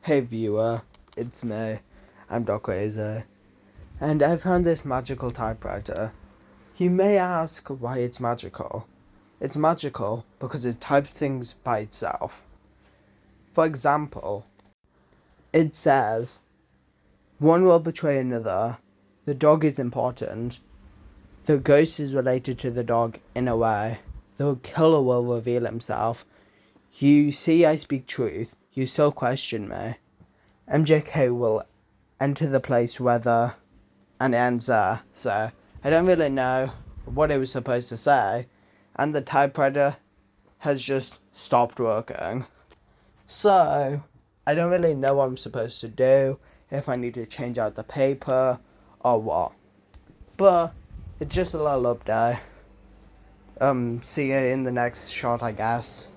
Hey viewer, it's me, M.Crazy, and I found this magical typewriter. You may ask why it's magical. It's magical because it types things by itself. For example, it says, one will betray another, the dog is important, the ghost is related to the dog in a way, the killer will reveal himself, you see I speak truth, you still question me. M.J.K will enter the place whether and it ends there. So I don't really know what it was supposed to say, and the typewriter has just stopped working. So I don't really know what I'm supposed to do, if I need to change out the paper or what. But it's just a little update. See you in the next shot, I guess.